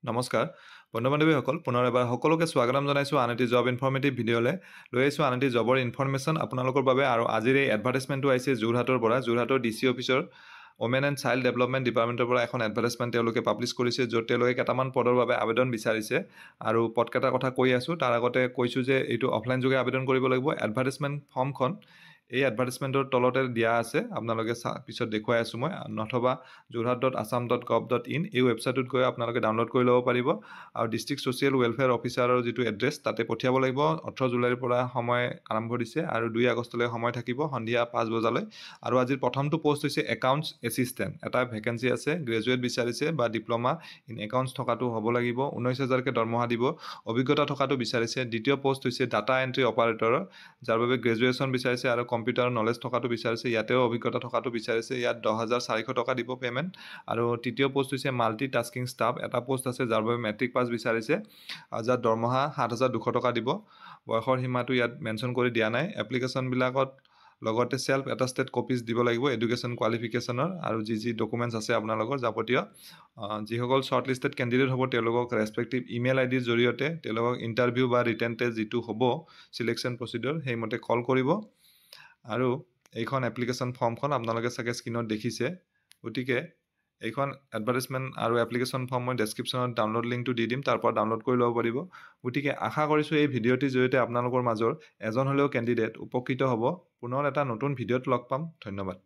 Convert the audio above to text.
নমস্কাৰ বন্ধু-বান্ধৱীসকল পুনৰ এবাৰ সকলোকে স্বাগতম জনাইছোঁ আন এটি জব ইনফৰ্মেটিভ ভিডিঅ'লৈ লৈ আহিছোঁ আন এটি জবৰ ইনফৰমেশ্যন আপোনালোকৰ বাবে আৰু আজিৰ এই এডভাৰ্টাইজমেণ্টটো আহিছে যোৰহাটৰ পৰা যোৰহাটৰ ডিচি অফিচৰ ওমেন এণ্ড চাইল্ড ডেভেলপমেণ্ট ডিপাৰ্টমেণ্টৰ পৰা এখন এডভাৰ্টাইজমেণ্ট তেওঁলোকে পাব্লিছ কৰিছে য'ত তেওঁলোকে কেইটামান পদৰ বাবে আবেদন বিচাৰিছে আৰু পদকেইটাৰ কথা কৈ আছোঁ তাৰ আগতে কৈছোঁ যে এইটো অফলাইন যোগে আবেদন কৰিব লাগিব এডভাৰ্টাইজমেণ্ট ফৰ্মখন এই এডভাৰ্টাইজমেণ্টৰ তলতে দিয়া আছে আপোনালোকে পিছত দেখুৱাই আছোঁ মই নথবা jorhat.assam.gov.in এই ৱেবছাইটত গৈ আপোনালোকে ডাউনলোড কৰি ল'ব পাৰিব আৰু ডিষ্ট্ৰিক্ট ছ'চিয়েল ৱেলফেয়াৰ অফিচাৰৰ যিটো এড্ৰেছ তাতে পঠিয়াব লাগিব 18 জুলাইৰ পৰা সময় আৰম্ভ দিছে আৰু 2 আগষ্টলৈ সময় থাকিব সন্ধিয়া 5 বজালৈ আৰু আজিৰ প্ৰথমটো পোষ্ট হৈছে একাউণ্টছ এছিষ্টেণ্ট এটা ভেকেঞ্চি আছে গ্ৰেজুৱেট বিচাৰিছে বা ডিপ্ল'মা ইন একাউণ্টছ থকাটো হ'ব লাগিব 19,000কে দৰমহা দিব অভিজ্ঞতা থকাটো বিচাৰিছে দ্বিতীয় পোষ্ট হৈছে ডাটা এণ্ট্ৰি অপাৰেটৰৰ যাৰ বাবে গ্ৰেজুৱেশ্যন বিচাৰিছে আৰু কম্পিউটাৰ নলেজ থকাটো বিচাৰিছে ইয়াতেও অভিজ্ঞতা থকাটো বিচাৰিছে ইয়াত 10,400 টকা দিব পে'মেণ্ট আৰু তৃতীয় পোষ্ট হৈছে মাল্টি টাস্কিং ষ্টাফ এটা পোষ্ট আছে যাৰ বাবে মেট্ৰিক পাছ বিচাৰিছে যাৰ দৰমহা 7,200 টকা দিব বয়সৰ সীমাটো ইয়াত মেনশ্যন কৰি দিয়া নাই এপ্লিকেশ্যনবিলাকত লগতে সেল্ফ এটাষ্টেড কপিজ দিব লাগিব এডুকেশ্যন কোৱালিফিকেশ্যনৰ আৰু যি ডকুমেণ্টছ আছে আপোনালোকৰ যাৱতীয় যিসকল শ্বৰ্ট লিষ্টেড কেণ্ডিডেট হ'ব তেওঁলোকক ৰেছপেক্টিভ ইমেইল আইডিৰ জৰিয়তে তেওঁলোকক ইণ্টাৰভিউ বা ৰিটেন টেষ্ট যিটো হ'ব চিলেকশ্যন প্ৰচিডিউৰ সেইমতে কল কৰিব আৰু এইখন এপ্লিকেশ্যন ফৰ্মখন আপোনালোকে চাগে স্ক্ৰীনত দেখিছে গতিকে এইখন এডভাৰ্টাইজমেণ্ট আৰু এপ্লিকেশ্যন ফৰ্ম মই ডেছক্ৰিপশ্যনত ডাউনলোড লিংকটো দি দিম তাৰ পৰা ডাউনলোড কৰি ল'ব পাৰিব গতিকে আশা কৰিছোঁ এই ভিডিঅ'টিৰ জৰিয়তে আপোনালোকৰ মাজৰ এজন হ'লেও কেণ্ডিডেট উপকৃত হ'ব পুনৰ এটা নতুন ভিডিঅ'ত লগ পাম ধন্যবাদ